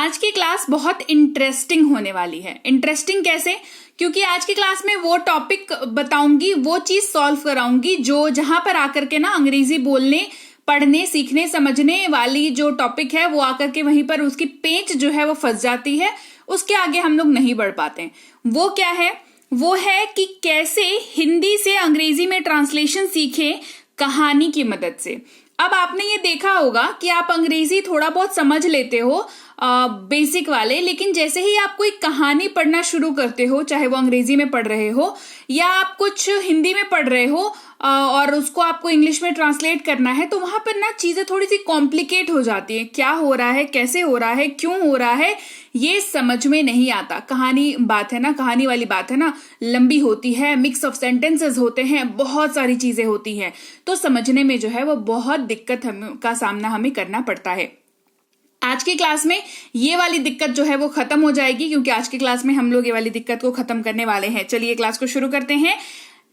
आज की क्लास बहुत इंटरेस्टिंग होने वाली है। इंटरेस्टिंग कैसे? क्योंकि आज की क्लास में वो टॉपिक बताऊंगी, वो चीज सॉल्व कराऊंगी जो जहां पर आकर के ना अंग्रेजी बोलने, पढ़ने, सीखने, समझने वाली जो टॉपिक है वो आकर के वहीं पर उसकी पेंच जो है वो फंस जाती है, उसके आगे हम लोग नहीं बढ़ पाते। वो क्या है? वो है कि कैसे हिंदी से अंग्रेजी में ट्रांसलेशन सीखें कहानी की मदद से। अब आपने ये देखा होगा कि आप अंग्रेजी थोड़ा बहुत समझ लेते हो बेसिक वाले, लेकिन जैसे ही आप कोई कहानी पढ़ना शुरू करते हो, चाहे वो अंग्रेजी में पढ़ रहे हो या आप कुछ हिंदी में पढ़ रहे हो और उसको आपको इंग्लिश में ट्रांसलेट करना है, तो वहां पर ना चीजें थोड़ी सी कॉम्प्लिकेट हो जाती है। क्या हो रहा है, कैसे हो रहा है, क्यों हो रहा है, ये समझ में नहीं आता। कहानी बात है ना, कहानी वाली बात है ना, लंबी होती है, मिक्स ऑफ सेंटेंसेस होते हैं, बहुत सारी चीजें होती हैं, तो समझने में जो है वो बहुत दिक्कत का सामना हमें करना पड़ता है। आज की क्लास में ये वाली दिक्कत जो है वो खत्म हो जाएगी, क्योंकि आज की क्लास में हम लोग ये वाली दिक्कत को खत्म करने वाले हैं। चलिए क्लास को शुरू करते हैं।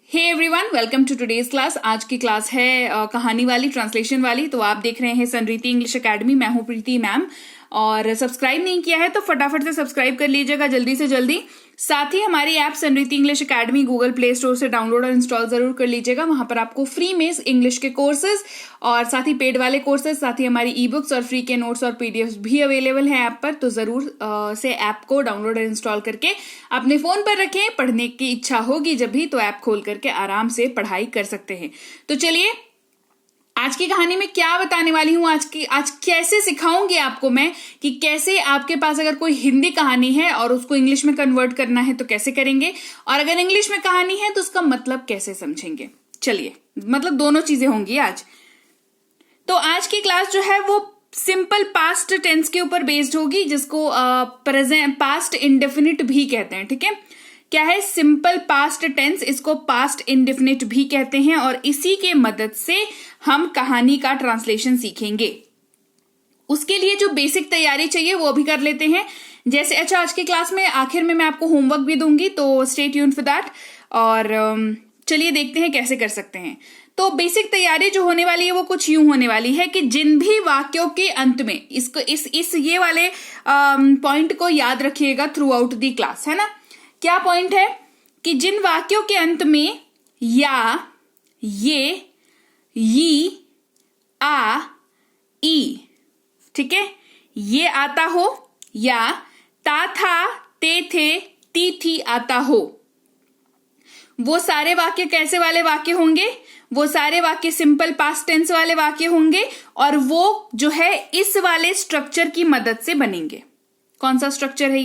Hey everyone, welcome to today's class. आज की क्लास है कहानी वाली, ट्रांसलेशन वाली। तो आप देख रहे हैं सनरीति इंग्लिश एकेडमी। मैं हूं प्रीति मैम, और सब्सक्राइब नहीं किया है तो फटाफट से सब्सक्राइब कर लीजिएगा जल्दी से जल्दी। साथ ही हमारी app Sanriti English academy Google play store से डाउनलोड और इंस्टॉल जरूर कर लीजिएगा। वहां पर आपको फ्री में इंग्लिश के कोर्सेज और साथ ही पेड वाले कोर्सेज, साथ ही हमारी ई बुक्स और फ्री के नोट्स और पीडीएफ भी अवेलेबल है ऐप पर। तो जरूर से ऐप को डाउनलोड और इंस्टॉल करके अपने फोन पर रखें। पढ़ने की इच्छा होगी जब भी, तो ऐप खोल करके आराम से पढ़ाई कर सकते हैं। तो चलिए, आज की कहानी में क्या बताने वाली हूं, आज कैसे सिखाऊंगी आपको मैं कि कैसे आपके पास अगर कोई हिंदी कहानी है और उसको इंग्लिश में कन्वर्ट करना है तो कैसे करेंगे, और अगर इंग्लिश में कहानी है तो उसका मतलब कैसे समझेंगे। चलिए, मतलब दोनों चीजें होंगी आज। तो आज की क्लास जो है वो सिंपल पास्ट टेंस के ऊपर बेस्ड होगी, जिसको प्रेजेंट पास्ट इंडेफिनिट भी कहते हैं। ठीक है, क्या है? सिंपल पास्ट टेंस, इसको पास्ट इंडेफिनिट भी कहते हैं, और इसी के मदद से हम कहानी का ट्रांसलेशन सीखेंगे। उसके लिए जो बेसिक तैयारी चाहिए वो भी कर लेते हैं। जैसे अच्छा, आज की क्लास में आखिर में मैं आपको होमवर्क भी दूंगी, तो स्टे ट्यून्ड फॉर दैट। और चलिए देखते हैं कैसे कर सकते हैं। तो बेसिक तैयारी जो होने वाली है वो कुछ यूं होने वाली है कि जिन भी वाक्यों के अंत में इसको ये वाले पॉइंट को याद रखिएगा थ्रू आउट दी क्लास, है ना। क्या पॉइंट है कि जिन वाक्यों के अंत में या, ये, यी, आ, ई, ठीक है, ये आता हो, या ता, था, ते, थे, ती, थी आता हो, वो सारे वाक्य कैसे वाले वाक्य होंगे? वो सारे वाक्य सिंपल पास्ट टेंस वाले वाक्य होंगे, और वो जो है इस वाले स्ट्रक्चर की मदद से बनेंगे। कौन सा स्ट्रक्चर है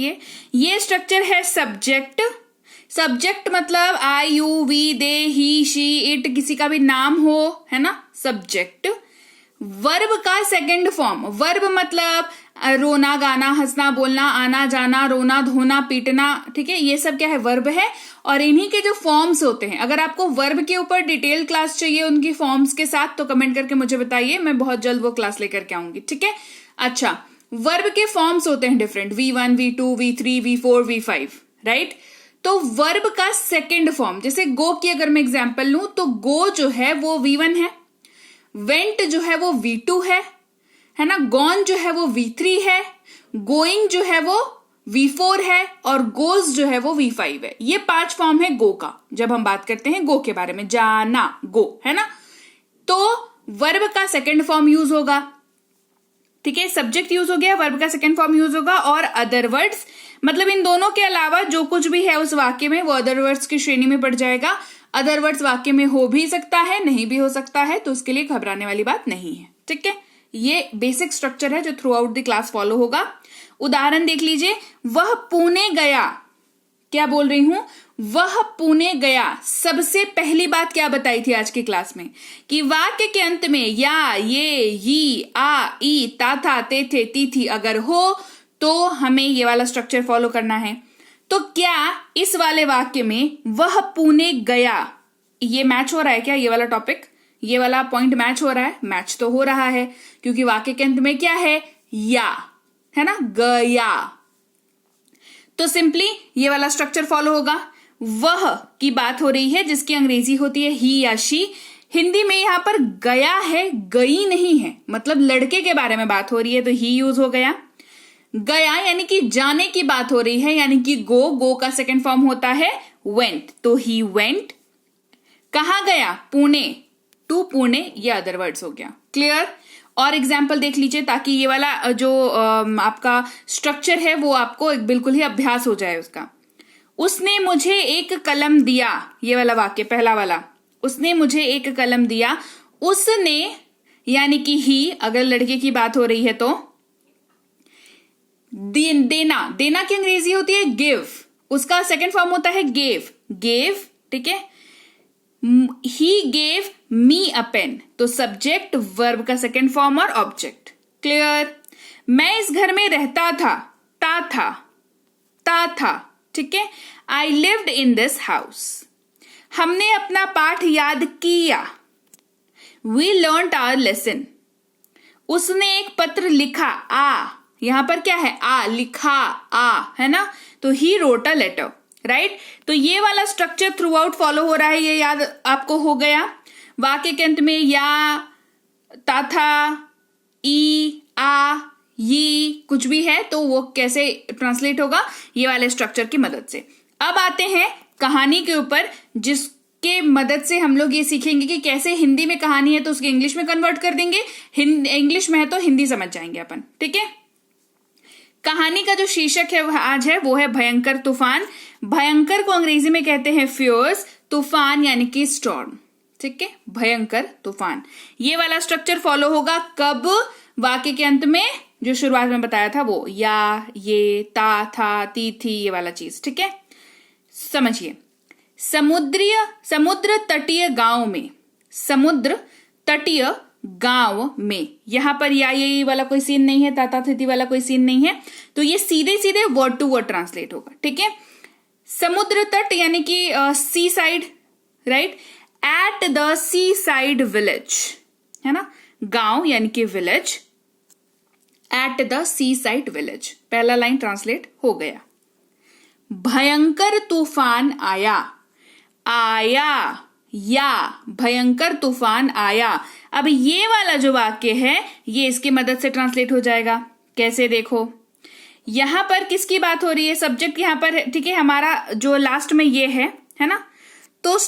ये स्ट्रक्चर है सब्जेक्ट। सब्जेक्ट मतलब I, you, we, they, he, she, it, किसी का भी नाम हो, है ना, सब्जेक्ट। वर्ब का सेकंड फॉर्म, वर्ब मतलब रोना, गाना, हंसना, बोलना, आना, जाना, रोना, धोना, पीटना, ठीक है, ये सब क्या है? वर्ब है। और इन्हीं के जो फॉर्म्स होते हैं, अगर आपको वर्ब के ऊपर डिटेल क्लास चाहिए उनकी फॉर्म्स के साथ, तो कमेंट करके मुझे बताइए, मैं बहुत जल्द वो क्लास लेकर के आऊंगी। ठीक है, अच्छा, वर्ब के फॉर्म्स होते हैं different, V1, V2, V3, V4, V5, right. तो वर्ब का सेकंड फॉर्म, जैसे गो की अगर मैं एग्जांपल लूं, तो गो जो है वो V1 है, वेंट जो है वो V2 है ना, गॉन जो है वो V3 है, गोइंग जो है वो V4 है, और गोज जो है वो V5 है। ये 5 फॉर्म है गो का, जब हम बात करते हैं गो के बारे में, जाना, गो, है ना। तो वर्ब का सेकंड फॉर्म यूज होगा, ठीक है, सब्जेक्ट यूज हो गया, वर्ब का सेकंड फॉर्म यूज होगा, और अदर वर्ड्स, मतलब इन दोनों के अलावा जो कुछ भी है उस वाक्य में वो अदर वर्ड्स की श्रेणी में पड़ जाएगा। अदर वर्ड्स वाक्य में हो भी सकता है, नहीं भी हो सकता है, तो उसके लिए घबराने वाली बात नहीं है। ठीक है, ये बेसिक स्ट्रक्चर है जो through out the class follow होगा। उदाहरण देख लीजिए, वह पुणे गया। क्या बोल रही हूं? वह पुणे गया। सबसे पहली बात क्या बताई थी आज की क्लास में कि वाक्य के अंत में या, ये, यी, आ, ई, ता, था, ते, थे, ती, थी अगर हो तो हमें ये वाला स्ट्रक्चर फॉलो करना है। तो क्या इस वाले वाक्य में वह पुणे गया, ये मैच हो रहा है क्या? ये वाला टॉपिक, ये वाला पॉइंट मैच हो रहा है? मैच तो हो रहा है, क्योंकि वाक्य के अंत में क्या है? या, है ना, गया। तो सिंपली ये वाला स्ट्रक्चर फॉलो होगा। वह की बात हो रही है जिसकी अंग्रेजी होती है ही या शी। हिंदी में यहां पर गया है, गई नहीं है, मतलब लड़के के बारे में बात हो रही है, तो ही यूज हो गया। गया यानी कि जाने की बात हो रही है, यानी कि गो का सेकंड फॉर्म होता है वेंट, तो ही वेंट। कहाँ गया? पुणे, टू पुणे, ये अदर वर्ड्स हो गया। क्लियर? और एग्जाम्पल देख लीजिए ताकि ये वाला जो आपका स्ट्रक्चर है वो आपको बिल्कुल ही अभ्यास हो जाए उसका। उसने मुझे एक कलम दिया, ये वाला वाक्य पहला वाला, उसने मुझे एक कलम दिया। उसने यानी कि ही, अगर लड़के की बात हो रही है तो देना की अंग्रेजी होती है गिव, उसका सेकंड फॉर्म होता है गेव। ठीक है, he gave me a pen, तो सब्जेक्ट वर्ब का सेकंड फॉर्म और ऑब्जेक्ट। क्लियर? मैं इस घर में रहता था, ता था। ठीक है, I lived in this house. हमने अपना पाठ याद किया, वी लर्नड आवर लेसन। उसने एक पत्र लिखा, यहां पर क्या है? लिखा, है ना, तो he wrote a letter. Right? तो ये वाला स्ट्रक्चर थ्रू आउट फॉलो हो रहा है, ये याद आपको हो गया। वाक्य के अंत में या, ता था, ई, आ, ये कुछ भी है तो वो कैसे ट्रांसलेट होगा? ये वाले स्ट्रक्चर की मदद से। अब आते हैं कहानी के ऊपर, जिसके मदद से हम लोग ये सीखेंगे कि कैसे हिंदी में कहानी है तो उसके इंग्लिश में कन्वर्ट कर देंगे, इंग्लिश में है तो हिंदी समझ जाएंगे अपन। ठीक है, कहानी का जो शीर्षक है आज है वो है भयंकर तूफान। भयंकर को अंग्रेजी में कहते हैं फियर्स, तूफान यानी कि स्टॉर्म। ठीक है, भयंकर तूफान, ये वाला स्ट्रक्चर फॉलो होगा। कब? वाक्य के अंत में, जो शुरुआत में बताया था वो, या, ये, ता, था, ती, थी, ये वाला चीज। ठीक है, समझिए। समुद्र तटीय गांव में, यहां पर या ये वाला कोई सीन नहीं है, ताता थिति वाला कोई सीन नहीं है, तो ये सीधे सीधे वर्ड टू वर्ड ट्रांसलेट होगा। ठीक है, समुद्र तट यानी कि sea side, right? At the sea side village, है ना, गांव यानी कि village, at the sea side village, पहला लाइन ट्रांसलेट हो गया। भयंकर तूफान आया, या भयंकर तूफान आया। अब ये वाला जो वाक्य है ये इसकी मदद से ट्रांसलेट हो जाएगा। कैसे? देखो, यहां पर किसकी बात हो रही है? सब्जेक्ट यहां पर है। ठीक है, हमारा जो लास्ट में ये है ना, तो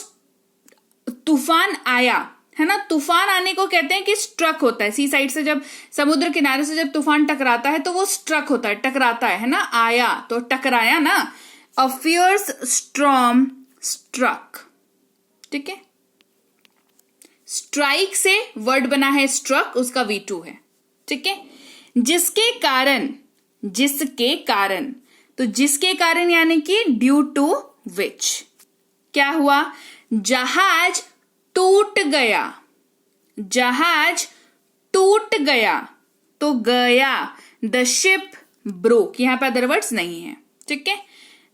तूफान आया, है ना, तूफान आने को कहते हैं कि स्ट्रक होता है। सी साइड से जब, समुद्र किनारे से जब तूफान टकराता है तो वो स्ट्रक होता है, टकराता है ना, आया तो टकराया ना। A fierce storm struck. ठीक है, स्ट्राइक से वर्ड बना है स्ट्रक, उसका V2 है। ठीक है, जिसके कारण, तो जिसके कारण यानी कि ड्यू टू विच, क्या हुआ? जहाज टूट गया, तो गया, द शिप ब्रोक, यहां पर अदर वर्ड्स नहीं है। ठीक है,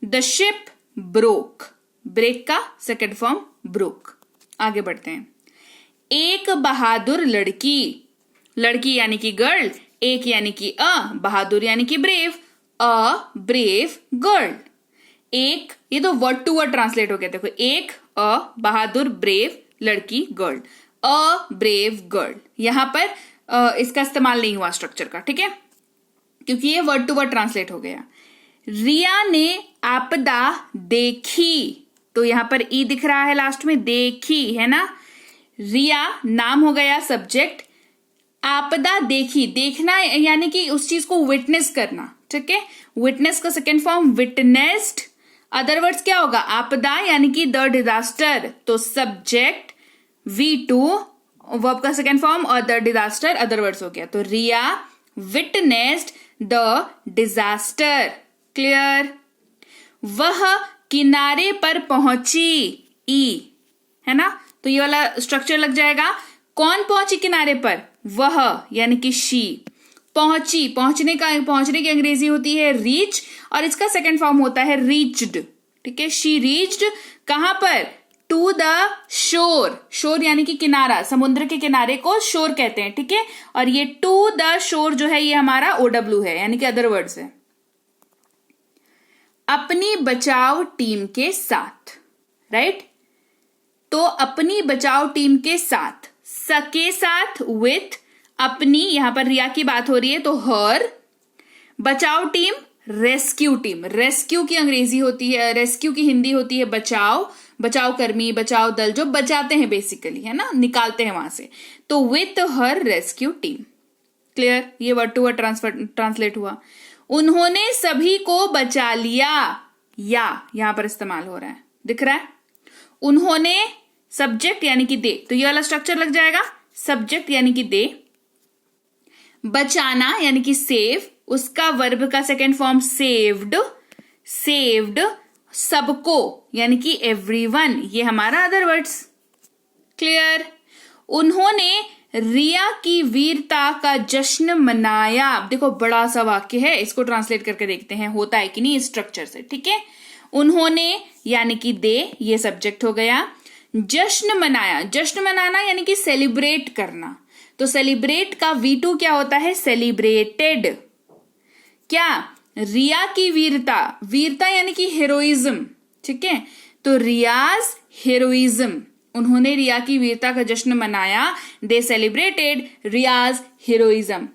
द शिप ब्रोक, ब्रेक का सेकेंड फॉर्म ब्रोक। आगे बढ़ते हैं। एक बहादुर लड़की यानी कि गर्ल, एक यानी कि बहादुर यानी कि ब्रेव, अ ब्रेव गर्ल। एक, ये तो वर्ड टू वर्ड ट्रांसलेट हो गया। देखो, एक, बहादुर, ब्रेव, लड़की, गर्ल, अ ब्रेव गर्ल। यहां पर इसका इस्तेमाल नहीं हुआ स्ट्रक्चर का। ठीक है, क्योंकि ये वर्ड टू वर्ड ट्रांसलेट हो गया। रिया ने आपदा देखी, तो यहां पर ई दिख रहा है लास्ट में, देखी, है ना। रिया नाम हो गया सब्जेक्ट, आपदा देखी, देखना यानी कि उस चीज को विटनेस करना। ठीक है, विटनेस का second form witnessed. Other words क्या होगा? आपदा यानी कि द डिजास्टर, तो सब्जेक्ट V2, वर्ब का सेकेंड फॉर्म, और द डिजास्टर अदर वर्ड्स हो गया। तो रिया विटनेस्ड द डिजास्टर। क्लियर? वह किनारे पर पहुंची, ई, है ना, तो ये वाला स्ट्रक्चर लग जाएगा। कौन पहुंची किनारे पर? वह यानी कि शी। पहुंची, पहुंचने की अंग्रेजी होती है रीच, और इसका सेकंड फॉर्म होता है रीच्ड। ठीक है, शी रीच्ड कहां पर? टू द शोर, शोर यानी कि किनारा, समुद्र के किनारे को शोर कहते हैं। ठीक है, और ये टू द शोर जो है ये हमारा OW है, यानी कि अदर वर्ड्स है। अपनी बचाव टीम के साथ, राइट? तो अपनी बचाव टीम के साथ, सके साथ, विथ, अपनी, यहां पर रिया की बात हो रही है तो हर, बचाओ टीम, रेस्क्यू टीम। रेस्क्यू की अंग्रेजी होती है, रेस्क्यू की हिंदी होती है बचाओ, बचाव कर्मी, बचाव दल, जो बचाते हैं बेसिकली, है ना, निकालते हैं वहां से। तो with her rescue team. Clear? ये वर्ड टू वर्ड ट्रांसलेट हुआ। उन्होंने सभी को बचा लिया, या यहां पर इस्तेमाल हो रहा है, दिख रहा है? उन्होंने सब्जेक्ट यानी कि दे, तो ये वाला स्ट्रक्चर लग जाएगा, सब्जेक्ट यानी कि दे, बचाना यानी कि सेव, उसका वर्ब का सेकेंड फॉर्म सेव्ड, सेव्ड, सबको यानी कि एवरीवन, ये हमारा अदर वर्ड्स। क्लियर? उन्होंने रिया की वीरता का जश्न मनाया। देखो बड़ा सा वाक्य है, इसको ट्रांसलेट करके देखते हैं होता है कि नहीं इस स्ट्रक्चर से। ठीक है, उन्होंने यानी कि दे, ये सब्जेक्ट हो गया। जश्न मनाया, जश्न मनाना यानी कि सेलिब्रेट करना, तो सेलिब्रेट का V2 क्या होता है? सेलिब्रेटेड। क्या? रिया की वीरता, वीरता यानी कि हीरोइज्म। ठीक है, तो रियाज हीरोइज्म, उन्होंने रिया की वीरता का जश्न मनाया, दे सेलिब्रेटेड रियाज हीरोइज्म।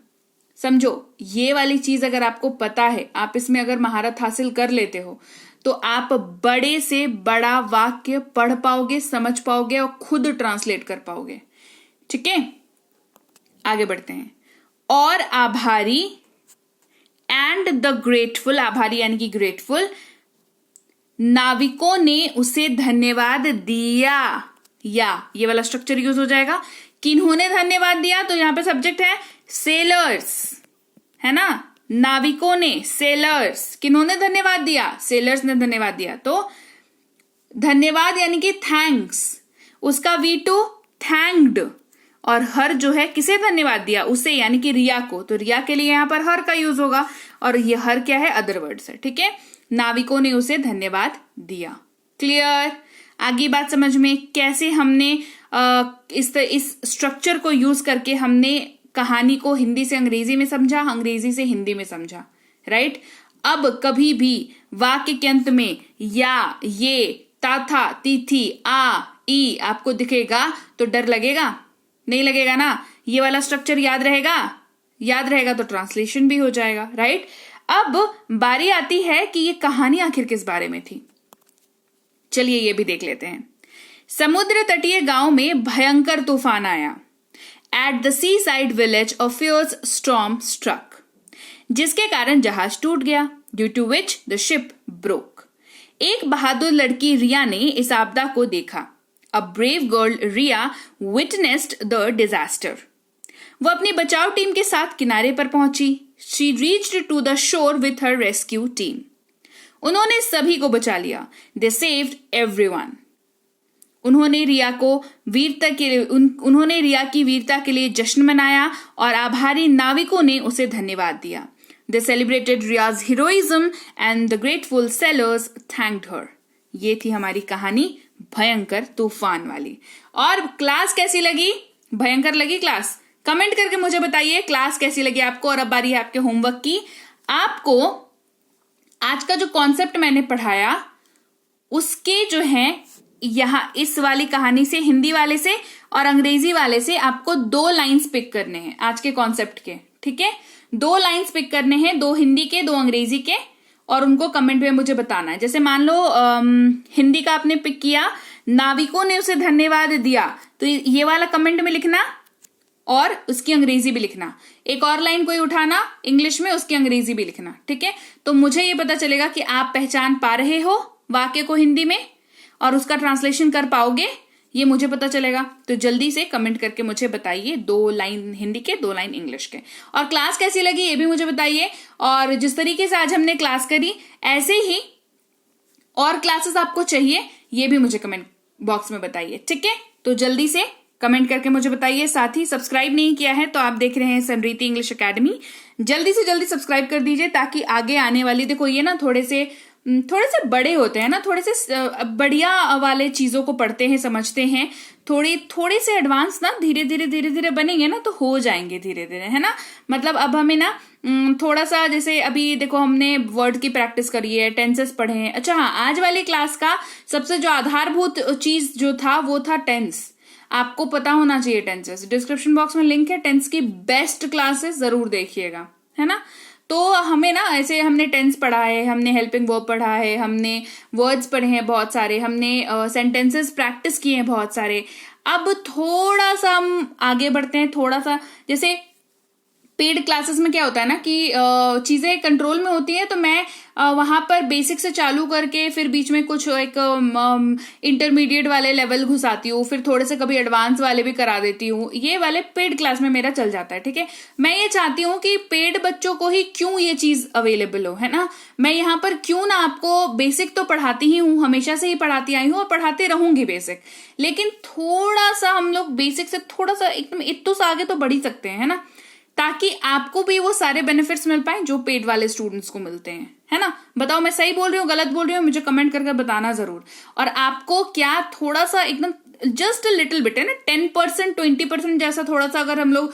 समझो, ये वाली चीज अगर आपको पता है, आप इसमें अगर महारत हासिल कर लेते हो, तो आप बड़े से बड़ा वाक्य पढ़ पाओगे, समझ पाओगे और खुद ट्रांसलेट कर पाओगे। ठीक है, आगे बढ़ते हैं। और आभारी एंड द ग्रेटफुल, आभारी यानी कि ग्रेटफुल, नाविकों ने उसे धन्यवाद दिया, या ये वाला स्ट्रक्चर यूज हो जाएगा। किन्होंने धन्यवाद दिया, तो यहां पे सब्जेक्ट है सेलर्स, है ना, नाविकों ने, सेलर्स, किन्होंने धन्यवाद दिया? सेलर्स ने धन्यवाद दिया। तो धन्यवाद यानी कि थैंक्स, उसका V2 थैंक्ड, और हर जो है किसे धन्यवाद दिया? उसे, यानी कि रिया को, तो रिया के लिए यहां पर हर का यूज होगा, और ये हर क्या है? अदर वर्ड्स है। ठीक है, नाविकों ने उसे धन्यवाद दिया। क्लियर? आगे बात समझ में, कैसे हमने इस स्ट्रक्चर को यूज करके हमने कहानी को हिंदी से अंग्रेजी में समझा, अंग्रेजी से हिंदी में समझा, राइट? अब कभी भी वाक्य के अंत में या, ये, ताथा, तिथि, आ, ई आपको दिखेगा तो डर लगेगा? नहीं लगेगा ना? ये वाला स्ट्रक्चर याद रहेगा? याद रहेगा तो ट्रांसलेशन भी हो जाएगा, राइट? अब बारी आती है कि ये कहानी आखिर किस बारे में थी। चलिए ये भी देख लेते हैं। समुद्र तटीय गांव में भयंकर तूफान आया। At the seaside village, a fierce storm struck, जिसके कारण जहाज टूट गया, due to which the ship broke. एक बहादुर लड़की रिया ने इस आपदा को देखा। A brave girl Ria witnessed the disaster. वो अपनी बचाव टीम के साथ किनारे पर पहुंची। She reached to the shore with her rescue team. उन्होंने सभी को बचा लिया। They saved everyone. उन्होंने रिया की वीरता के लिए जश्न मनाया और आभारी नाविकों ने उसे धन्यवाद दिया। They celebrated Ria's heroism and the grateful sailors thanked her. ये थी हमारी कहानी भयंकर तूफान वाली। और क्लास कैसी लगी? भयंकर लगी क्लास? कमेंट करके मुझे बताइए क्लास कैसी लगी आपको। और अब बारी है आपके होमवर्क की। आपको आज का जो कॉन्सेप्ट मैंने पढ़ाया उसके जो है यहां इस वाली कहानी से, हिंदी वाले से और अंग्रेजी वाले से आपको 2 लाइंस पिक करने हैं आज के कॉन्सेप्ट के। ठीक है, 2 लाइंस पिक करने हैं, 2 हिंदी के 2 अंग्रेजी के, और उनको कमेंट में मुझे बताना है। जैसे मान लो हिंदी का आपने पिक किया, नाविकों ने उसे धन्यवाद दिया, तो ये वाला कमेंट में लिखना और उसकी अंग्रेजी भी लिखना। एक और लाइन कोई उठाना इंग्लिश में, उसकी अंग्रेजी भी लिखना। ठीक है, तो मुझे ये पता चलेगा कि आप पहचान पा रहे हो वाक्य को हिंदी में और उसका ट्रांसलेशन कर पाओगे, ये मुझे पता चलेगा। तो जल्दी से कमेंट करके मुझे बताइए, 2 लाइन हिंदी के 2 लाइन इंग्लिश के। और क्लास कैसी लगी ये भी मुझे बताइए। और जिस तरीके से आज हमने क्लास करी ऐसे ही और क्लासेस आपको चाहिए ये भी मुझे कमेंट बॉक्स में बताइए। ठीक है, तो जल्दी से कमेंट करके मुझे बताइए। साथ ही सब्सक्राइब नहीं किया है तो आप देख रहे हैं समृति इंग्लिश एकेडमी, जल्दी से जल्दी सब्सक्राइब कर दीजिए ताकि आगे आने वाली, देखो ये ना थोड़े से बड़े होते हैं ना, थोड़े से बढ़िया वाले चीजों को पढ़ते हैं, समझते हैं, थोड़े से एडवांस ना धीरे धीरे बनेंगे ना तो हो जाएंगे धीरे धीरे, है ना। मतलब अब हमें ना थोड़ा सा, जैसे अभी देखो हमने वर्ड की प्रैक्टिस करी है, टेंसेस पढ़े हैं। अच्छा हाँ, आज वाली क्लास का सबसे जो आधारभूत चीज जो था वो था टेंस। आपको पता होना चाहिए टेंसेस। डिस्क्रिप्शन बॉक्स में लिंक है टेंस की बेस्ट क्लासेस, जरूर देखिएगा, है ना। तो हमें ना ऐसे हमने टेंस पढ़ा है, हमने हेल्पिंग वर्ब पढ़ा है, हमने वर्ड्स पढ़े हैं बहुत सारे, हमने सेंटेंसेस प्रैक्टिस किए हैं बहुत सारे। अब थोड़ा सा हम आगे बढ़ते हैं, थोड़ा सा जैसे पेड क्लासेस में क्या होता है ना कि चीजें कंट्रोल में होती है, तो मैं वहां पर बेसिक से चालू करके फिर बीच में कुछ एक इंटरमीडिएट वाले लेवल घुसाती हूँ, फिर थोड़े से कभी एडवांस वाले भी करा देती हूँ। ये वाले पेड क्लास में मेरा चल जाता है, ठीक है। मैं ये चाहती हूँ कि पेड बच्चों को ही क्यों ये चीज अवेलेबल हो, है ना। मैं यहाँ पर क्यों ना आपको बेसिक तो पढ़ाती ही हूँ, हमेशा से ही पढ़ाती आई हूँ और पढ़ाते रहूंगी बेसिक, लेकिन थोड़ा सा हम लोग बेसिक से थोड़ा सा एकदम इत्तू सा आगे तो बढ़ ही सकते हैं, है ना, ताकि आपको भी वो सारे बेनिफिट्स मिल पाए जो पेड वाले स्टूडेंट्स को मिलते हैं, है ना। बताओ मैं सही बोल रही हूँ, गलत बोल रही हूँ, मुझे कमेंट करके बताना जरूर। और आपको क्या थोड़ा सा एकदम जस्ट अ लिटिल बिट, है ना, 10% 20% जैसा थोड़ा सा अगर हम लोग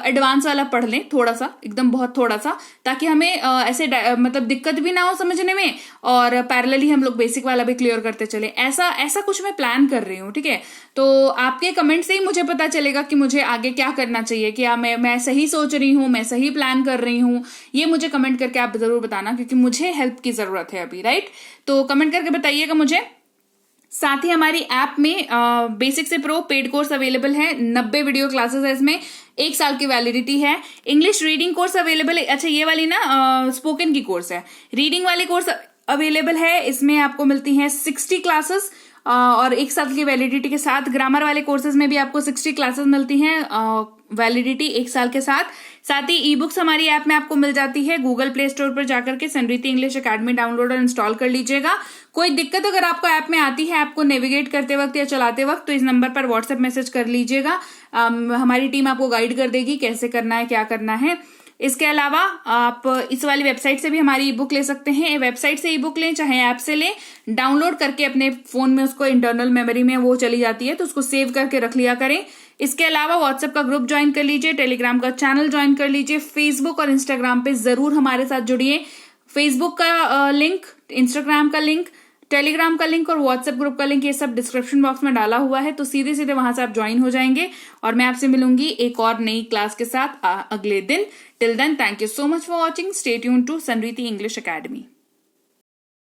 एडवांस वाला पढ़ लें, थोड़ा सा एकदम बहुत थोड़ा सा, ताकि हमें ऐसे मतलब दिक्कत भी ना हो समझने में, और पैरेलली हम लोग बेसिक वाला भी क्लियर करते चले। ऐसा कुछ मैं प्लान कर रही हूँ, ठीक है। तो आपके कमेंट से ही मुझे पता चलेगा कि मुझे आगे क्या करना चाहिए, क्या मैं सही सोच रही हूँ, मैं सही प्लान कर रही हूँ। ये मुझे कमेंट करके आप जरूर बताना, क्योंकि मुझे हेल्प की जरूरत है अभी, राइट। तो कमेंट करके बताइएगा मुझे। साथ ही हमारी ऐप में बेसिक से प्रो पेड कोर्स अवेलेबल है, 90 वीडियो क्लासेस है इसमें, 1 साल की वैलिडिटी है। इंग्लिश रीडिंग कोर्स अवेलेबल है, अच्छा ये वाली ना स्पोकन की कोर्स है, रीडिंग वाली कोर्स अवेलेबल है। इसमें आपको मिलती हैं 60 क्लासेस और 1 साल की वैलिडिटी के साथ। ग्रामर वाले कोर्सेज में भी आपको 60 क्लासेस मिलती हैं, वैलिडिटी 1 साल के साथ। साथ ही ई बुक्स हमारी ऐप में आपको मिल जाती है। गूगल प्ले स्टोर पर जाकर के समृद्धि इंग्लिश एकेडमी डाउनलोड और इंस्टॉल कर लीजिएगा। कोई दिक्कत अगर आपको ऐप में आती है, आपको नेविगेट करते वक्त या चलाते वक्त, तो इस नंबर पर व्हाट्सएप मैसेज कर लीजिएगा। हमारी टीम आपको गाइड कर देगी कैसे करना है, क्या करना है। इसके अलावा आप इस वाली वेबसाइट से भी हमारी ई बुक ले सकते हैं। वेबसाइट से ई बुक लें चाहे ऐप से लें, डाउनलोड करके अपने फोन में उसको इंटरनल मेमोरी में वो चली जाती है, तो उसको सेव करके रख लिया करें। इसके अलावा व्हाट्सएप का ग्रुप ज्वाइन कर लीजिए, टेलीग्राम का चैनल ज्वाइन कर लीजिए, फेसबुक और इंस्टाग्राम पे जरूर हमारे साथ जुड़िए। फेसबुक का लिंक, इंस्टाग्राम का लिंक, टेलीग्राम का लिंक और व्हाट्सएप ग्रुप का लिंक, ये सब डिस्क्रिप्शन बॉक्स में डाला हुआ है, तो सीधे सीधे वहां से आप ज्वाइन हो जाएंगे। और मैं आपसे मिलूंगी एक और नई क्लास के साथ अगले दिन। Till then, thank you so much for watching. Stay tuned to Samriddhi English academy.